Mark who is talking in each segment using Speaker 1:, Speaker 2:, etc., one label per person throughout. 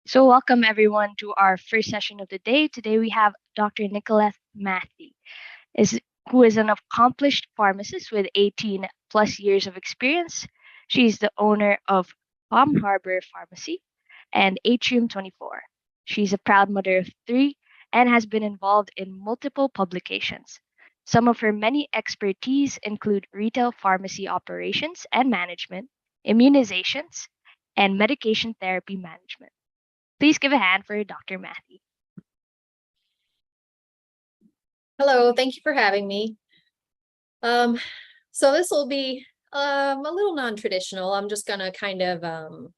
Speaker 1: So, welcome everyone to our first session of the day. Today we have Dr. Nicolette Mathey, is, who is an accomplished pharmacist with 18 plus years of experience. She's the owner of Palm Harbor Pharmacy and Atrium 24. She's a proud mother of three and has been involved in multiple publications. Some of her many expertise include retail pharmacy operations and management, immunizations, and medication therapy management. Please give a hand for Dr. Mathey.
Speaker 2: Hello, thank you for having me. So this will be a little non-traditional. I'm just gonna kind of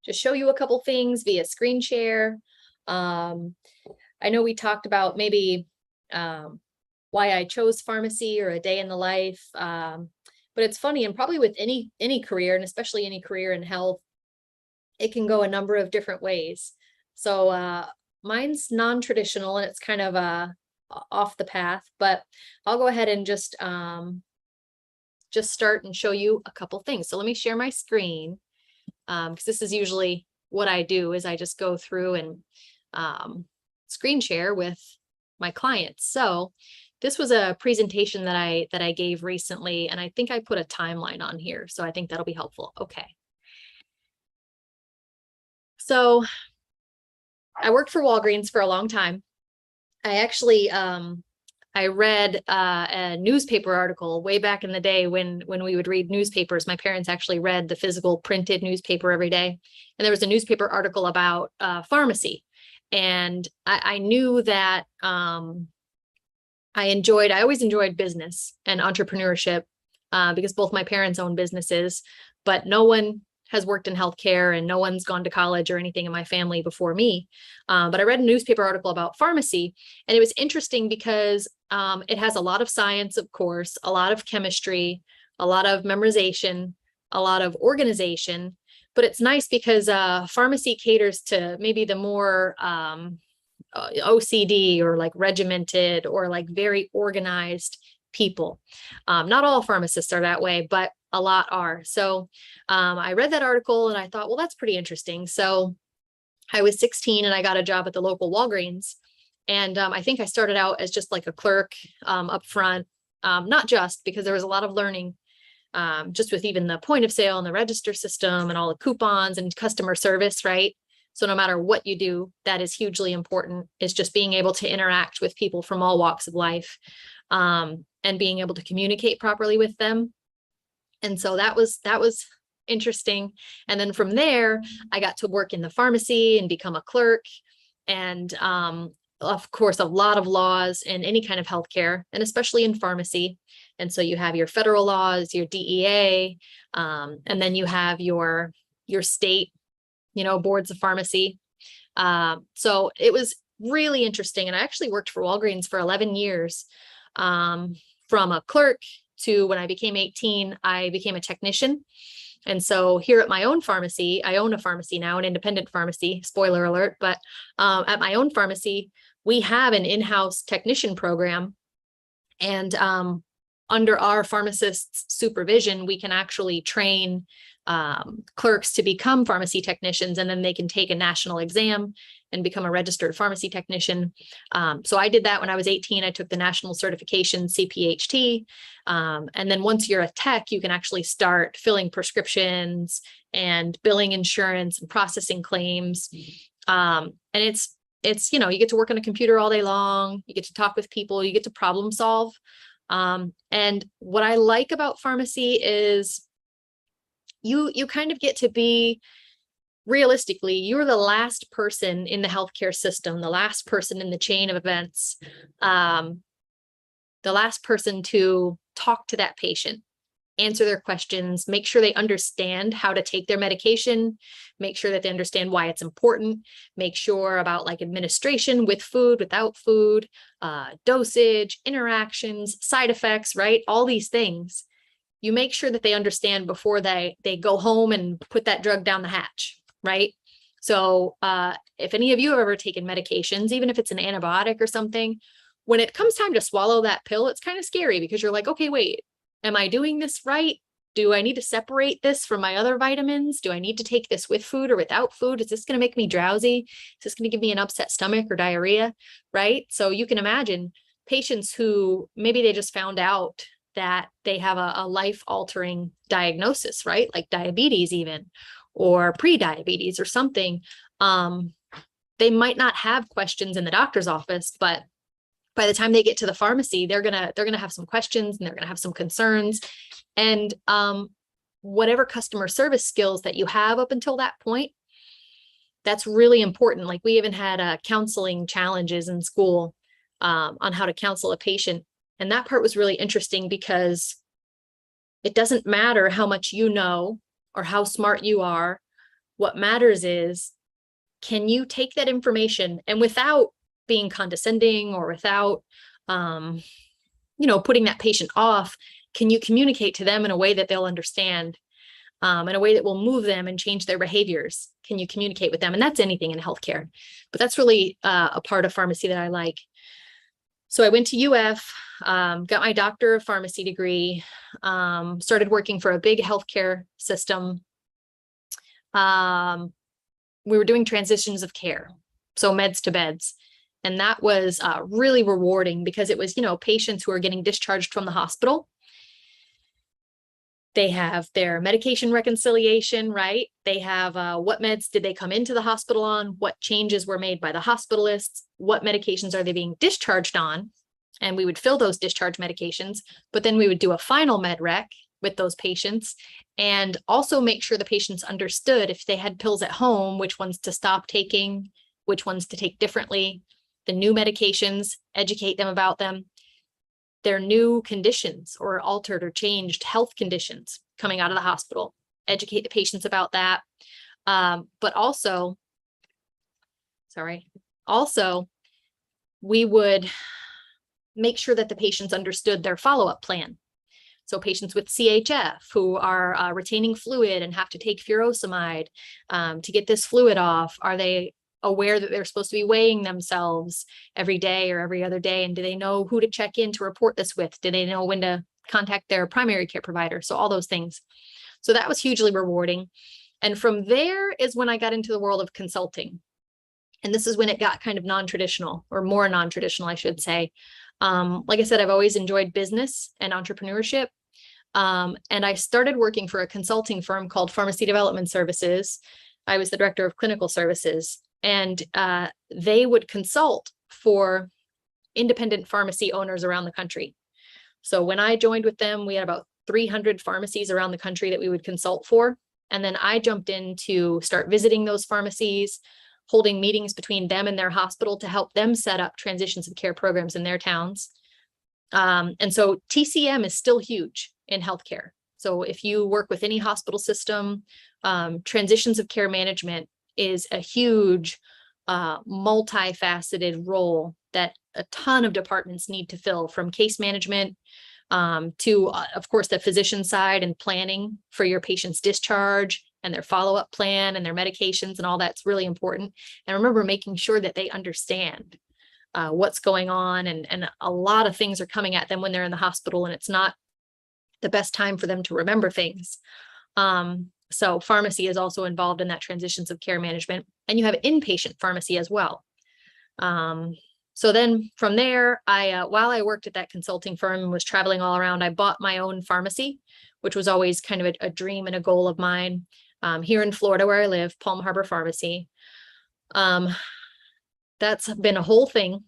Speaker 2: just show you a couple things via screen share. I know we talked about maybe why I chose pharmacy or a day in the life, but it's funny, and probably with any career, and especially any career in health, it can go a number of different ways. So mine's non-traditional, and it's kind of off the path, but I'll go ahead and just start and show you a couple things. So let me share my screen, because this is usually what I do, is I just go through and screen share with my clients. So this was a presentation that I gave recently, and I think I put a timeline on here, so I think that'll be helpful. Okay. So I worked for Walgreens for a long time. I actually I read a newspaper article way back in the day when we would read newspapers. My parents actually read the physical printed newspaper every day, and there was a newspaper article about pharmacy, and I knew that I always enjoyed business and entrepreneurship because both my parents own businesses, but no one has worked in healthcare and no one's gone to college or anything in my family before me. But I read a newspaper article about pharmacy, and it was interesting because it has a lot of science, of course, a lot of chemistry, a lot of memorization, a lot of organization, but it's nice because pharmacy caters to maybe the more OCD or like regimented or like very organized people. Not all pharmacists are that way, but a lot are. So I read that article and I thought, well, that's pretty interesting. So I was 16 and I got a job at the local Walgreens. And I think I started out as just like a clerk up front, not just because there was a lot of learning, just with even the point of sale and the register system and all the coupons and customer service, right? So no matter what you do, that is hugely important, is just being able to interact with people from all walks of life and being able to communicate properly with them. And so that was interesting. And then from there, I got to work in the pharmacy and become a clerk. And of course, a lot of laws in any kind of healthcare, and especially in pharmacy. And so you have your federal laws, your DEA, and then you have your state, boards of pharmacy. So it was really interesting. And I actually worked for Walgreens for 11 years, from a clerk to when I became 18, I became a technician. And so here at my own pharmacy, I own a pharmacy now, an independent pharmacy, spoiler alert, but at my own pharmacy, we have an in-house technician program. And under our pharmacist's supervision, we can actually train clerks to become pharmacy technicians, and then they can take a national exam and become a registered pharmacy technician. So I did that when I was 18. I took the national certification, CPHT. And then once you're a tech, you can actually start filling prescriptions and billing insurance and processing claims. And it's, you get to work on a computer all day long. You get to talk with people, you get to problem solve. And what I like about pharmacy is you kind of get to be, realistically, you're the last person in the healthcare system, the last person in the chain of events, the last person to talk to that patient, answer their questions, make sure they understand how to take their medication, make sure that they understand why it's important, make sure about like administration with food, without food, dosage, interactions, side effects, right? All these things. You make sure that they understand before they go home and put that drug down the hatch, right? So if any of you have ever taken medications, even if it's an antibiotic or something, when it comes time to swallow that pill, it's kind of scary because you're like, okay, wait, am I doing this right? Do I need to separate this from my other vitamins? Do I need to take this with food or without food? Is this going to make me drowsy? Is this going to give me an upset stomach or diarrhea? Right? So you can imagine patients who maybe they just found out that they have a life-altering diagnosis, right? Like diabetes even, or pre-diabetes or something. They might not have questions in the doctor's office, but by the time they get to the pharmacy, they're gonna have some questions and they're gonna have some concerns. And whatever customer service skills that you have up until that point, that's really important. Like we even had counseling challenges in school on how to counsel a patient. And that part was really interesting because it doesn't matter how much you know or how smart you are. What matters is, can you take that information and without being condescending or without, putting that patient off, can you communicate to them in a way that they'll understand, in a way that will move them and change their behaviors? Can you communicate with them? And that's anything in healthcare, but that's really a part of pharmacy that I like. So I went to UF, got my doctor of pharmacy degree, started working for a big healthcare system. We were doing transitions of care, so meds to beds. And that was really rewarding because it was, patients who are getting discharged from the hospital. They have their medication reconciliation, right? They have what meds did they come into the hospital on? What changes were made by the hospitalists? What medications are they being discharged on? And we would fill those discharge medications, but then we would do a final med rec with those patients and also make sure the patients understood if they had pills at home, which ones to stop taking, which ones to take differently, the new medications, educate them about them, their new conditions or altered or changed health conditions coming out of the hospital, educate the patients about that. But also, we would make sure that the patients understood their follow-up plan. So patients with CHF who are retaining fluid and have to take furosemide to get this fluid off, are they aware that they're supposed to be weighing themselves every day or every other day? And do they know who to check in to report this with? Do they know when to contact their primary care provider? So all those things. So that was hugely rewarding. And from there is when I got into the world of consulting. And this is when it got kind of non-traditional, or more non-traditional, I should say. Like I said, I've always enjoyed business and entrepreneurship. And I started working for a consulting firm called Pharmacy Development Services. I was the director of clinical services, and they would consult for independent pharmacy owners around the country. So when I joined with them, we had about 300 pharmacies around the country that we would consult for. And then I jumped in to start visiting those pharmacies, holding meetings between them and their hospital to help them set up transitions of care programs in their towns. And so TCM is still huge in healthcare. So if you work with any hospital system, transitions of care management is a huge, multifaceted role that a ton of departments need to fill, from case management to, of course, the physician side and planning for your patient's discharge and their follow-up plan and their medications and all that's really important. And remember, making sure that they understand what's going on, and a lot of things are coming at them when they're in the hospital, and it's not the best time for them to remember things. So pharmacy is also involved in that transitions of care management, and you have inpatient pharmacy as well. So then from there, while I worked at that consulting firm and was traveling all around, I bought my own pharmacy, which was always kind of a dream and a goal of mine. Here in Florida, where I live, Palm Harbor Pharmacy. That's been a whole thing.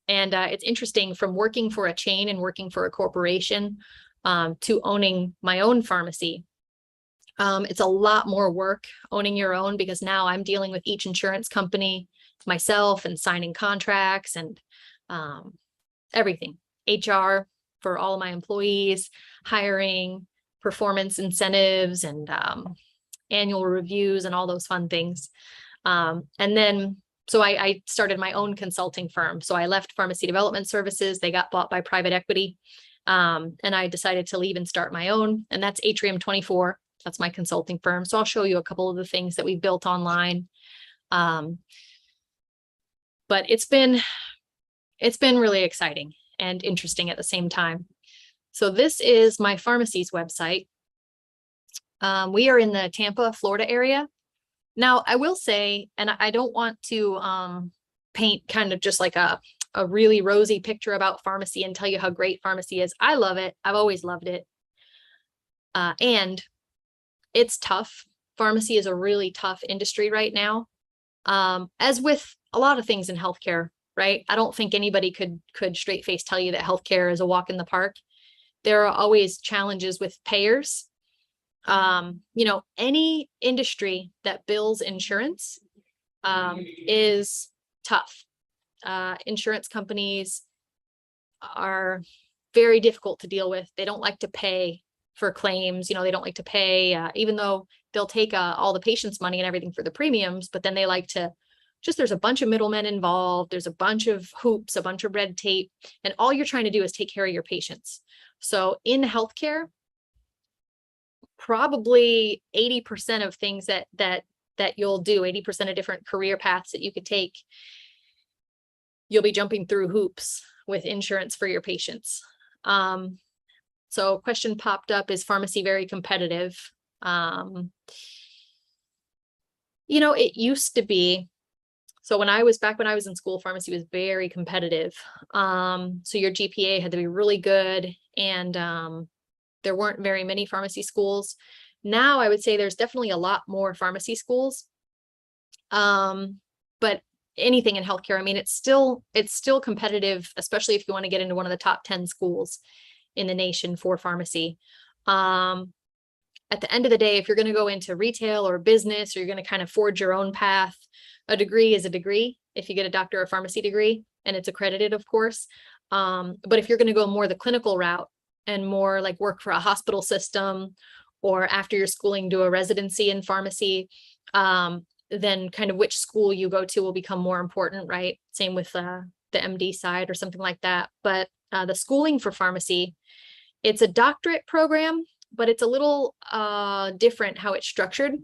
Speaker 2: And it's interesting, from working for a chain and working for a corporation to owning my own pharmacy. It's a lot more work owning your own, because now I'm dealing with each insurance company myself and signing contracts and everything. HR for all of my employees, hiring, performance incentives, and annual reviews and all those fun things. And then, so I started my own consulting firm. So I left Pharmacy Development Services. They got bought by private equity. And I decided to leave and start my own. And that's Atrium 24. That's my consulting firm. So I'll show you a couple of the things that we've built online. But it's been really exciting and interesting at the same time. So this is my pharmacy's website. We are in the Tampa, Florida area. Now, I will say, and I don't want to paint kind of just like a really rosy picture about pharmacy and tell you how great pharmacy is. I love it. I've always loved it. And it's tough. Pharmacy is a really tough industry right now. As with a lot of things in healthcare, right? I don't think anybody could straight face tell you that healthcare is a walk in the park. There are always challenges with payers. Any industry that bills insurance is tough. Insurance companies are very difficult to deal with. They don't like to pay for claims. They don't like to pay, even though they'll take all the patient's money and everything for the premiums, but then they like to there's a bunch of middlemen involved. There's a bunch of hoops, a bunch of red tape, and all you're trying to do is take care of your patients. So in healthcare, probably 80% of things that you'll do, 80% of different career paths that you could take, you'll be jumping through hoops with insurance for your patients. So a question popped up, is pharmacy very competitive? It used to be. So when I was in school, pharmacy was very competitive. So your GPA had to be really good, and there weren't very many pharmacy schools. Now I would say there's definitely a lot more pharmacy schools. But anything in healthcare, I mean, it's still competitive, especially if you want to get into one of the top 10 schools in the nation for pharmacy. At the end of the day, if you're going to go into retail or business, or you're going to kind of forge your own path, a degree is a degree. If you get a doctor of pharmacy degree, and it's accredited, of course. But if you're going to go more the clinical route and more like work for a hospital system, or after your schooling, do a residency in pharmacy, then kind of which school you go to will become more important, right? Same with the MD side or something like that. But the schooling for pharmacy, it's a doctorate program, but it's a little different how it's structured.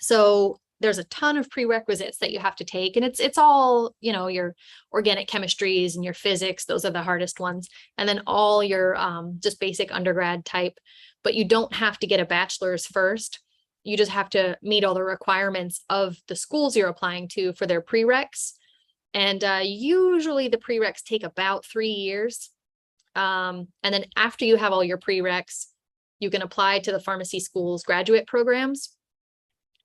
Speaker 2: So there's a ton of prerequisites that you have to take, and it's all, your organic chemistries and your physics. Those are the hardest ones. And then all your just basic undergrad type, but you don't have to get a bachelor's first. You just have to meet all the requirements of the schools you're applying to for their prereqs. And usually the prereqs take about 3 years. And then after you have all your prereqs, you can apply to the pharmacy school's graduate programs.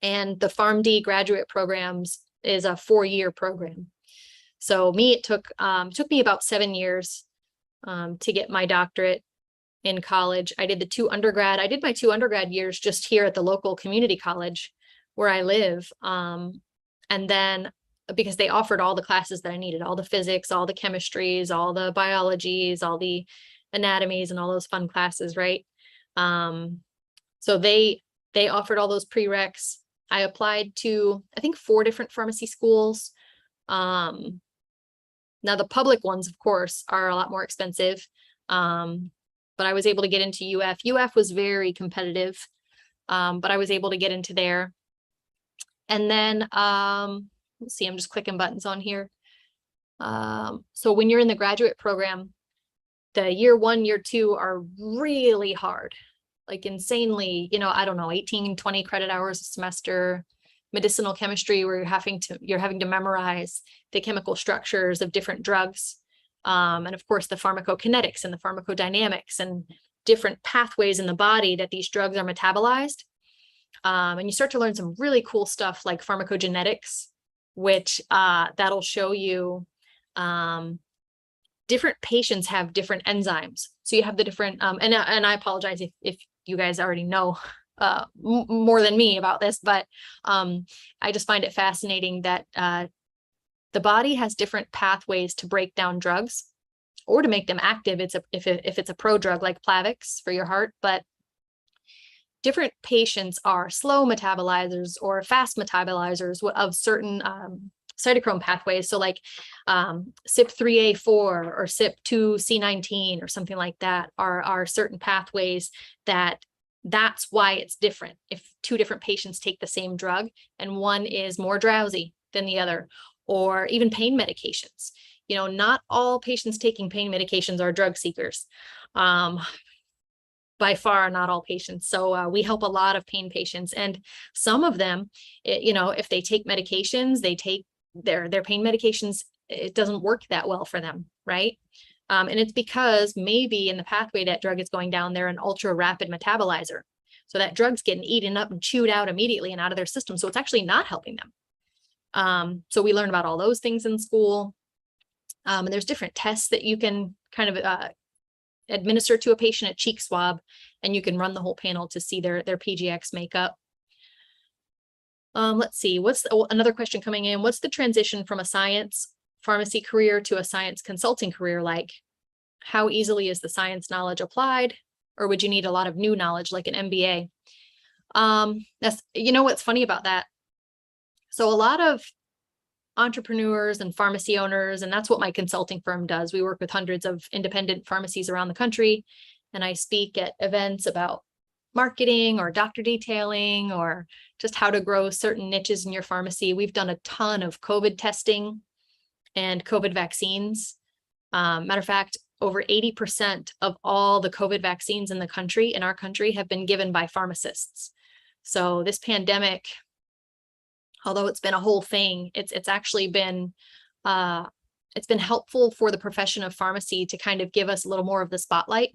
Speaker 2: And the PharmD graduate programs is a 4-year program. So it took me about 7 years to get my doctorate in college. I did my 2 undergrad years just here at the local community college where I live. And then because they offered all the classes that I needed, all the physics, all the chemistries, all the biologies, all the anatomies, and all those fun classes, right? So they offered all those prereqs. I applied to, I think, 4 different pharmacy schools. Now the public ones, of course, are a lot more expensive. But I was able to get into UF. UF was very competitive, but I was able to get into there. And then, let's see, I'm just clicking buttons on here. So when you're in the graduate program, the year 1, year 2 are really hard. Like insanely, I don't know, 18, 20 credit hours a semester. Medicinal chemistry, where you're having to memorize the chemical structures of different drugs. And of course, the pharmacogenetics and the pharmacodynamics and different pathways in the body that these drugs are metabolized. And you start to learn some really cool stuff like pharmacogenetics, which that'll show you different patients have different enzymes. So you have the different, and I apologize if you guys already know more than me about this, but I just find it fascinating that the body has different pathways to break down drugs or to make them active. If it's a prodrug like Plavix for your heart, but different patients are slow metabolizers or fast metabolizers of certain cytochrome pathways. So like CYP3A4 or CYP2C19 or something like that are certain pathways that's why it's different. If 2 different patients take the same drug and one is more drowsy than the other, or even pain medications. Not all patients taking pain medications are drug seekers. by far not all patients. So we help a lot of pain patients, and some of them, if they take medications, they take their pain medications, it doesn't work that well for them, right? And it's because maybe in the pathway that drug is going down, they're an ultra rapid metabolizer. So that drug's getting eaten up and chewed out immediately and out of their system. So it's actually not helping them. So we learn about all those things in school. And there's different tests that you can kind of administer to a patient, a cheek swab, and you can run the whole panel to see their PGX makeup. Let's see, another question coming in. What's the transition from a science pharmacy career to a science consulting career like? How easily is the science knowledge applied? Or would you need a lot of new knowledge like an MBA? What's funny about that? So a lot of entrepreneurs and pharmacy owners, and that's what my consulting firm does. We work with hundreds of independent pharmacies around the country, and I speak at events about marketing or doctor detailing or just how to grow certain niches in your pharmacy. We've done a ton of COVID testing and COVID vaccines. Matter of fact, over 80% of all the COVID vaccines in our country have been given by pharmacists. So this pandemic, although it's been a whole thing, it's actually been it's been helpful for the profession of pharmacy to kind of give us a little more of the spotlight,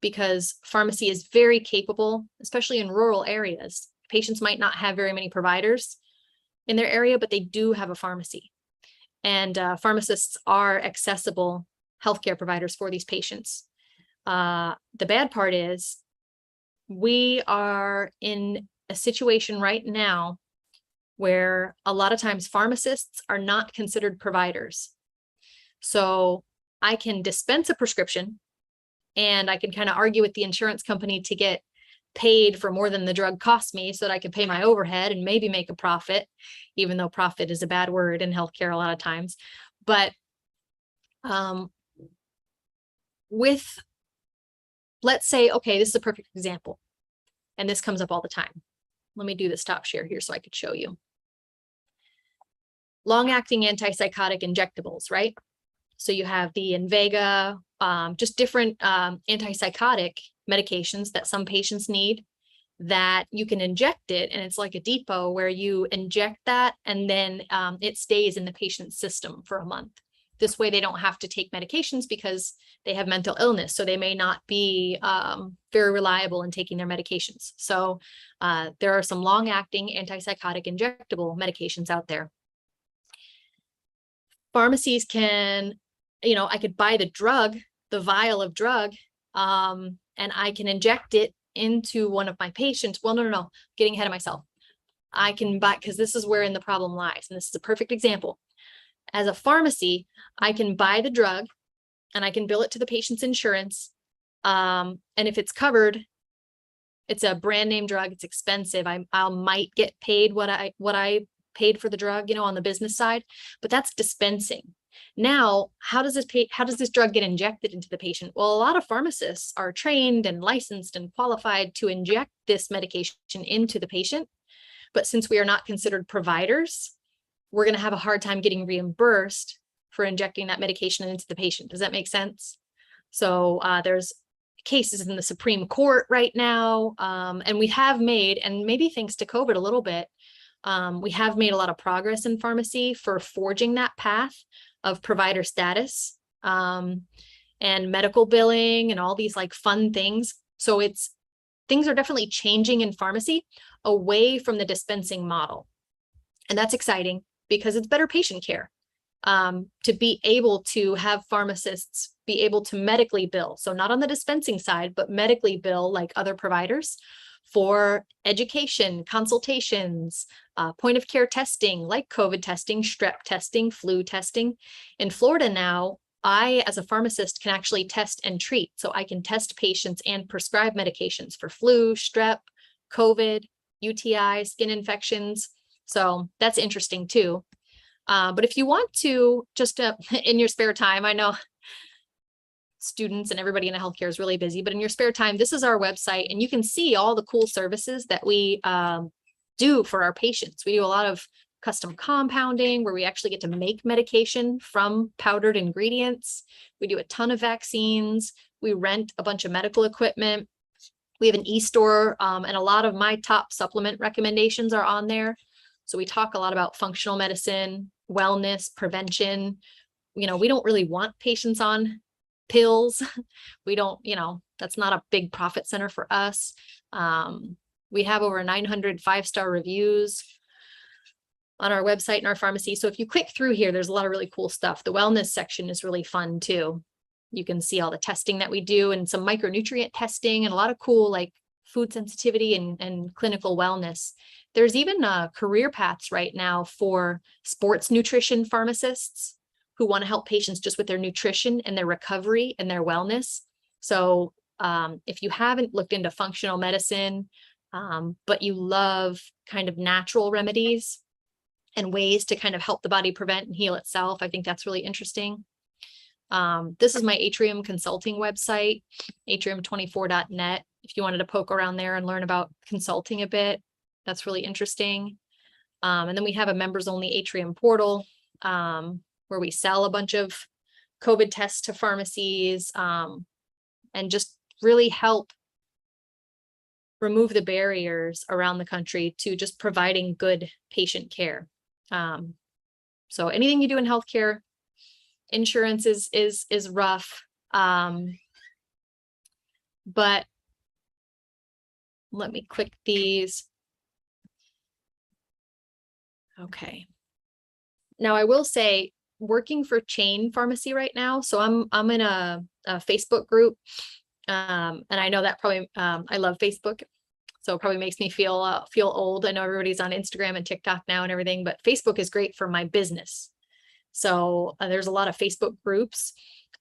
Speaker 2: because pharmacy is very capable, especially in rural areas. Patients might not have very many providers in their area, but they do have a pharmacy. And pharmacists are accessible healthcare providers for these patients. The bad part is we are in a situation right now where a lot of times pharmacists are not considered providers. So I can dispense a prescription and I can kind of argue with the insurance company to get paid for more than the drug cost me so that I can pay my overhead and maybe make a profit, even though profit is a bad word in healthcare a lot of times. But let's say, okay, this is a perfect example, and this comes up all the time. Let me do the stop share here so I could show you. Long-acting antipsychotic injectables, right? So you have the Invega, just different antipsychotic medications that some patients need, that you can inject it, and it's like a depot where you inject that and then it stays in the patient's system for a month. This way they don't have to take medications because they have mental illness, so they may not be very reliable in taking their medications. So there are some long-acting antipsychotic injectable medications out there. Pharmacies can, I could buy the drug, the vial of drug, and I can inject it into one of my patients. Well, no, getting ahead of myself. I can buy, because this is wherein the problem lies, and this is a perfect example. As a pharmacy, I can buy the drug and I can bill it to the patient's insurance. And if it's covered, it's a brand name drug, it's expensive. I might get paid what I paid for the drug, on the business side, but that's dispensing. Now, how does this drug get injected into the patient? Well, a lot of pharmacists are trained and licensed and qualified to inject this medication into the patient. But since we are not considered providers, we're going to have a hard time getting reimbursed for injecting that medication into the patient. Does that make sense? So there's cases in the Supreme Court right now, and we have made, and maybe thanks to COVID a little bit, we have made a lot of progress in pharmacy for forging that path of provider status and medical billing and all these like fun things. So things are definitely changing in pharmacy away from the dispensing model. And that's exciting because it's better patient care, to be able to have pharmacists be able to medically bill. So not on the dispensing side, but medically bill like other providers for education, consultations, point of care testing, like COVID testing, strep testing, flu testing. In Florida now, I, as a pharmacist, can actually test and treat. So I can test patients and prescribe medications for flu, strep, COVID, UTI, skin infections. So that's interesting too. But if you want to, just in your spare time, I know students and everybody in healthcare is really busy, but in your spare time, this is our website, and you can see all the cool services that we do for our patients. We do a lot of custom compounding where we actually get to make medication from powdered ingredients. We do a ton of vaccines. We rent a bunch of medical equipment. We have an e-store, and a lot of my top supplement recommendations are on there. So we talk a lot about functional medicine, wellness, prevention. We don't really want patients on pills. We don't, that's not a big profit center for us. We have over 900 5-star reviews on our website and our pharmacy. So if you click through here, there's a lot of really cool stuff. The wellness section is really fun too. You can see all the testing that we do and some micronutrient testing and a lot of cool like food sensitivity and clinical wellness. There's even career paths right now for sports nutrition pharmacists who want to help patients just with their nutrition and their recovery and their wellness. So if you haven't looked into functional medicine, but you love kind of natural remedies and ways to kind of help the body prevent and heal itself, I think that's really interesting. This is my Atrium Consulting website, atrium24.net. If you wanted to poke around there and learn about consulting a bit, that's really interesting. And then we have a members only Atrium portal, where we sell a bunch of COVID tests to pharmacies, and just really help remove the barriers around the country to just providing good patient care. So anything you do in healthcare, insurance is rough. But let me click these. Okay. Now I will say, working for chain pharmacy right now. So I'm in a Facebook group. And I know that probably, I love Facebook. So it probably makes me feel old. I know everybody's on Instagram and TikTok now and everything, but Facebook is great for my business. So there's a lot of Facebook groups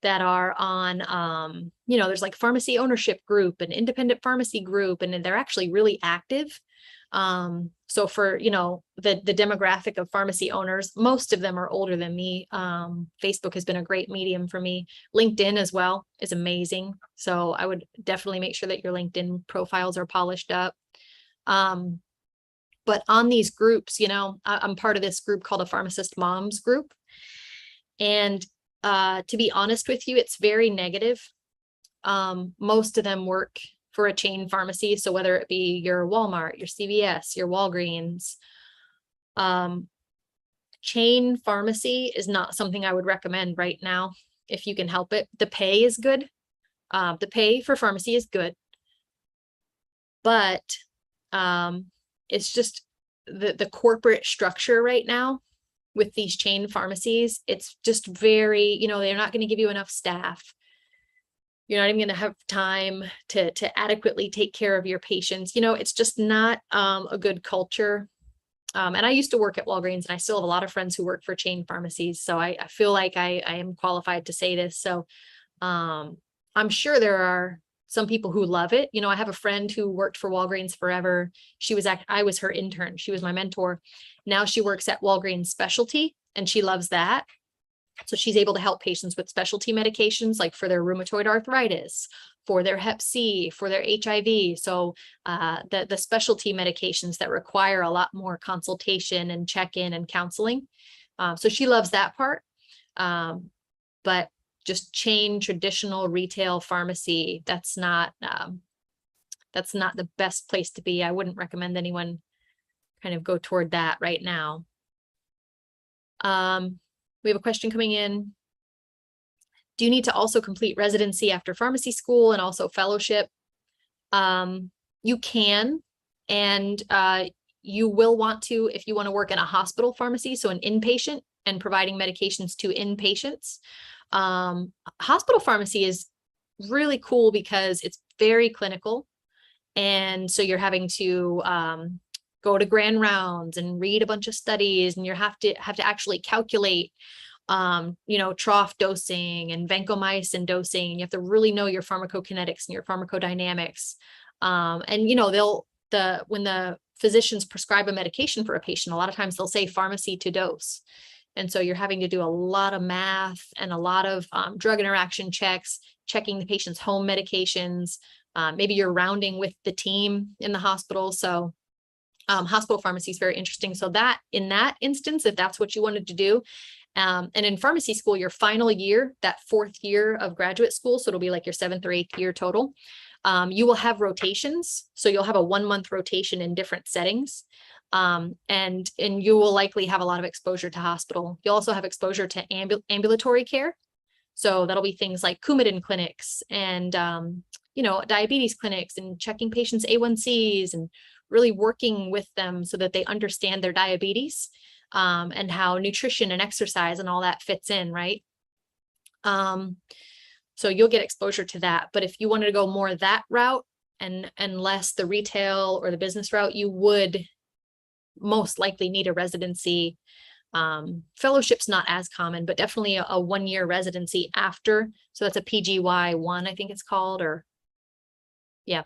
Speaker 2: that are on, there's like pharmacy ownership group and independent pharmacy group, and they're actually really active. So for, the demographic of pharmacy owners, most of them are older than me. Facebook has been a great medium for me. LinkedIn as well is amazing. So I would definitely make sure that your LinkedIn profiles are polished up. But on these groups, I'm part of this group called a Pharmacist Moms group. And to be honest with you, it's very negative. Most of them work for a chain pharmacy. So whether it be your Walmart, your CVS, your Walgreens, chain pharmacy is not something I would recommend right now if you can help it. The pay is good. The pay for pharmacy is good. But it's just the corporate structure right now with these chain pharmacies. It's just very, they're not going to give you enough staff. You're not even going to have time to adequately take care of your patients. It's just not a good culture. And I used to work at Walgreens, and I still have a lot of friends who work for chain pharmacies. So I feel like I am qualified to say this. So I'm sure there are some people who love it. I have a friend who worked for Walgreens forever. I was her intern. She was my mentor. Now she works at Walgreens Specialty, and she loves that. So she's able to help patients with specialty medications, like for their rheumatoid arthritis, for their Hep C, for their HIV. So the specialty medications that require a lot more consultation and check-in and counseling. So she loves that part. But just chain traditional retail pharmacy, that's not the best place to be. I wouldn't recommend anyone kind of go toward that right now. We have a question coming in. Do you need to also complete residency after pharmacy school and also fellowship? You can, and you will want to if you want to work in a hospital pharmacy, so an inpatient and providing medications to inpatients. Hospital pharmacy is really cool because it's very clinical. And so you're having to go to grand rounds and read a bunch of studies, and you have to actually calculate, trough dosing and vancomycin dosing. You have to really know your pharmacokinetics and your pharmacodynamics. And when the physicians prescribe a medication for a patient, a lot of times they'll say pharmacy to dose. And so you're having to do a lot of math and a lot of drug interaction checks, checking the patient's home medications. Maybe you're rounding with the team in the hospital. So hospital pharmacy is very interesting. So that in that instance, if that's what you wanted to do, and in pharmacy school, your final year, that 4th year of graduate school, so it'll be like your 7th or 8th year total, You will have rotations. So you'll have a 1-month rotation in different settings. And you will likely have a lot of exposure to hospital. You'll also have exposure to ambulatory care. So that'll be things like Coumadin clinics and, diabetes clinics, and checking patients' A1Cs and really working with them so that they understand their diabetes, and how nutrition and exercise and all that fits in, right? So you'll get exposure to that. But if you wanted to go more that route and less the retail or the business route, you would most likely need a residency. Fellowship's not as common, but definitely a 1-year residency after. So that's a PGY1, I think it's called, or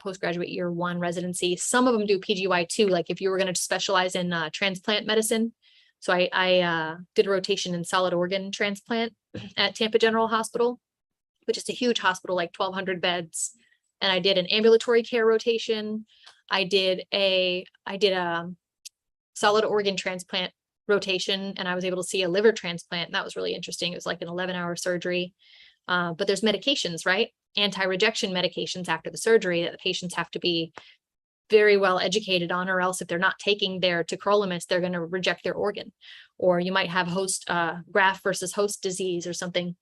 Speaker 2: postgraduate year 1 residency. Some of them do PGY2, like if you were going to specialize in transplant medicine. So I did a rotation in solid organ transplant at Tampa General Hospital, which is a huge hospital, like 1,200 beds. And I did an ambulatory care rotation. I did a solid organ transplant rotation, and I was able to see a liver transplant. And that was really interesting. It was like an 11-hour surgery. But there's medications, right? Anti-rejection medications after the surgery that the patients have to be very well educated on, or else if they're not taking their tacrolimus, they're going to reject their organ. Or you might have graft versus host disease or something.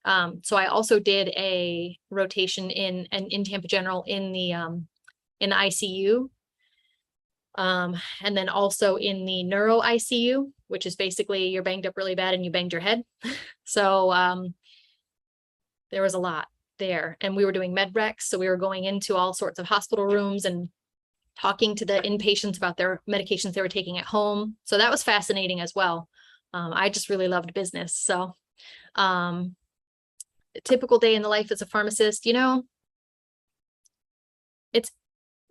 Speaker 2: So I also did a rotation in Tampa General in the ICU. And then also in the neuro ICU, which is basically you're banged up really bad and you banged your head. So there was a lot there, and we were doing med recs. So we were going into all sorts of hospital rooms and talking to the inpatients about their medications they were taking at home. So that was fascinating as well. I just really loved business. So a typical day in the life as a pharmacist,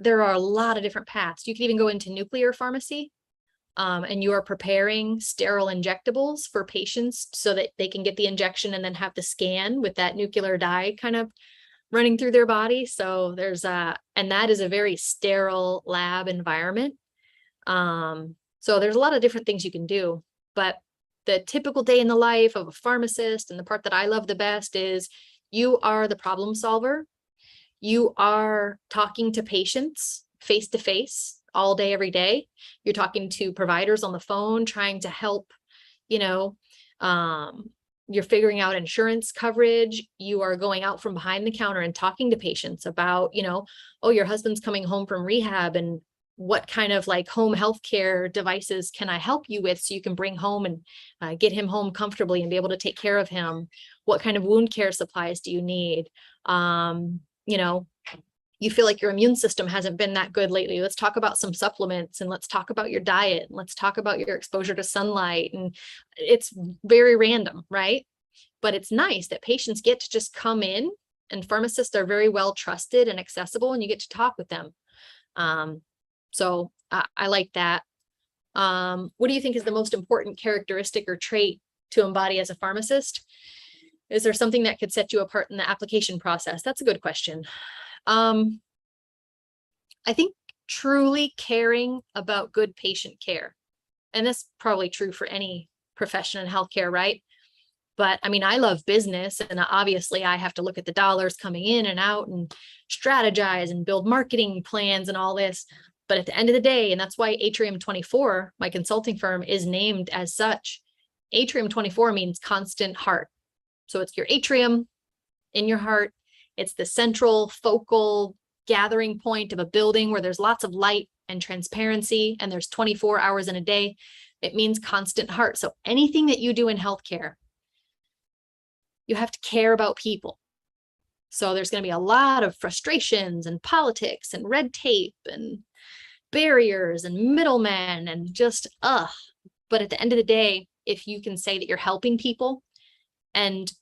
Speaker 2: there are a lot of different paths. You can even go into nuclear pharmacy, and you are preparing sterile injectables for patients so that they can get the injection and then have the scan with that nuclear dye kind of running through their body. So and that is a very sterile lab environment. So there's a lot of different things you can do, but the typical day in the life of a pharmacist, and the part that I love the best, is you are the problem solver. You are talking to patients face to face all day, every day. You're talking to providers on the phone, trying to help, you're figuring out insurance coverage. You are going out from behind the counter and talking to patients about, oh, your husband's coming home from rehab, and what kind of like home healthcare devices can I help you with so you can bring home and get him home comfortably and be able to take care of him? What kind of wound care supplies do you need? You feel like your immune system hasn't been that good lately. Let's talk about some supplements, and let's talk about your diet, and let's talk about your exposure to sunlight. And it's very random, right? But it's nice that patients get to just come in, and pharmacists are very well trusted and accessible, and you get to talk with them. So I like that. What do you think is the most important characteristic or trait to embody as a pharmacist? Is there something that could set you apart in the application process? That's a good question. I think truly caring about good patient care. And that's probably true for any profession in healthcare, right? But I mean, I love business, and obviously I have to look at the dollars coming in and out and strategize and build marketing plans and all this. But at the end of the day, and that's why Atrium 24, my consulting firm, is named as such. Atrium 24 means constant heart. So it's your atrium in your heart. It's the central focal gathering point of a building where there's lots of light and transparency, and there's 24 hours in a day. It means constant heart. So anything that you do in healthcare, you have to care about people. So there's going to be a lot of frustrations and politics and red tape and barriers and middlemen and just, but at the end of the day, if you can say that you're helping people, and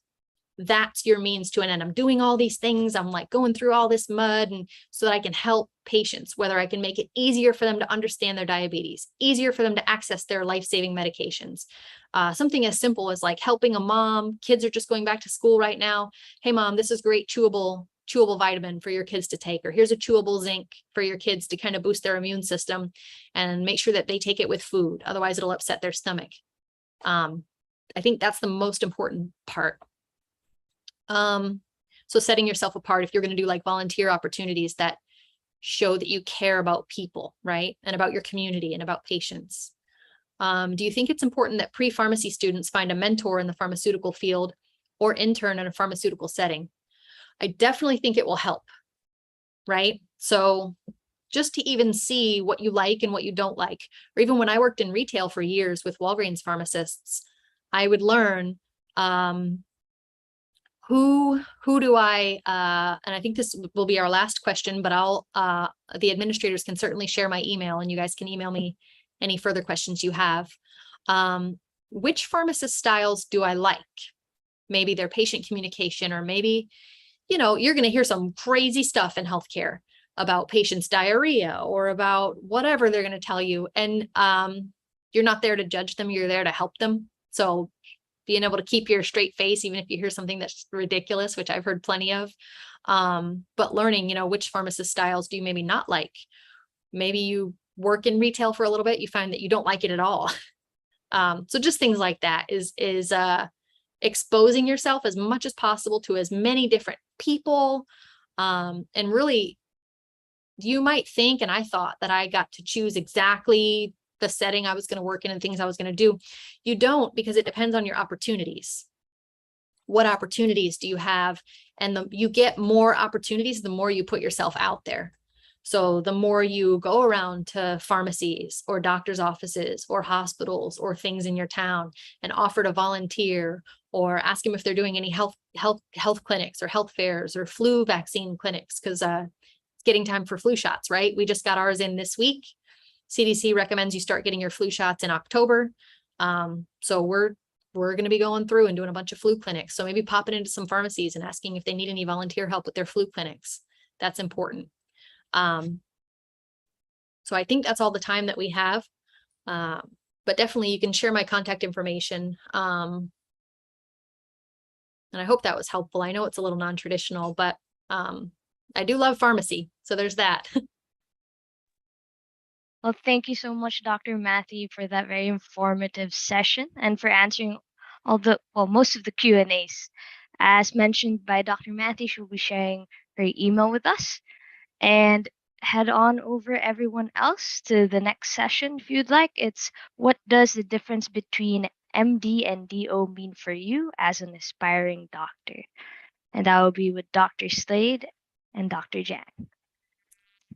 Speaker 2: that's your means to an end. I'm doing all these things. I'm like going through all this mud, and so that I can help patients, whether I can make it easier for them to understand their diabetes, easier for them to access their life-saving medications. Something as simple as like helping a mom. Kids are just going back to school right now. Hey, mom, this is great chewable vitamin for your kids to take, or here's a chewable zinc for your kids to kind of boost their immune system, and make sure that they take it with food. Otherwise, it'll upset their stomach. I think that's the most important part. So setting yourself apart, if you're going to do like volunteer opportunities that show that you care about people, right? And about your community and about patients. Do you think it's important that pre-pharmacy students find a mentor in the pharmaceutical field or intern in a pharmaceutical setting? I definitely think it will help, right? So just to even see what you like and what you don't like, or even when I worked in retail for years with Walgreens pharmacists, I would learn who do I, and I think this will be our last question, but the administrators can certainly share my email and you guys can email me any further questions you have. Which pharmacist styles do I like? Maybe their patient communication, or maybe, you're going to hear some crazy stuff in healthcare about patients' diarrhea or about whatever they're going to tell you. And you're not there to judge them. You're there to help them. So being able to keep your straight face, even if you hear something that's ridiculous, which I've heard plenty of, but learning, which pharmacist styles do you maybe not like? Maybe you work in retail for a little bit, you find that you don't like it at all. So just things like that is exposing yourself as much as possible to as many different people. And really, you might think, and I thought that I got to choose exactly the setting I was going to work in and things I was going to do. You don't, because it depends on your opportunities. What opportunities do you have? And you get more opportunities the more you put yourself out there. So the more you go around to pharmacies or doctor's offices or hospitals or things in your town and offer to volunteer or ask them if they're doing any health clinics or health fairs or flu vaccine clinics, because it's getting time for flu shots, right? We just got ours in this week. CDC recommends you start getting your flu shots in October. So we're going to be going through and doing a bunch of flu clinics. So maybe popping into some pharmacies and asking if they need any volunteer help with their flu clinics. That's important. So I think that's all the time that we have. But definitely you can share my contact information. And I hope that was helpful. I know it's a little non-traditional, but I do love pharmacy. So there's that.
Speaker 1: Well, thank you so much, Dr. Mathey, for that very informative session and for answering most of the Q&As. As mentioned by Dr. Mathey, she'll be sharing her email with us. And head on over, everyone else, to the next session if you'd like. It's what does the difference between MD and DO mean for you as an aspiring doctor? And that will be with Dr. Slade and Dr. Jan.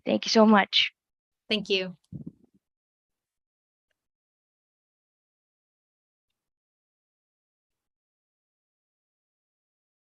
Speaker 1: Thank you so much.
Speaker 2: Thank you.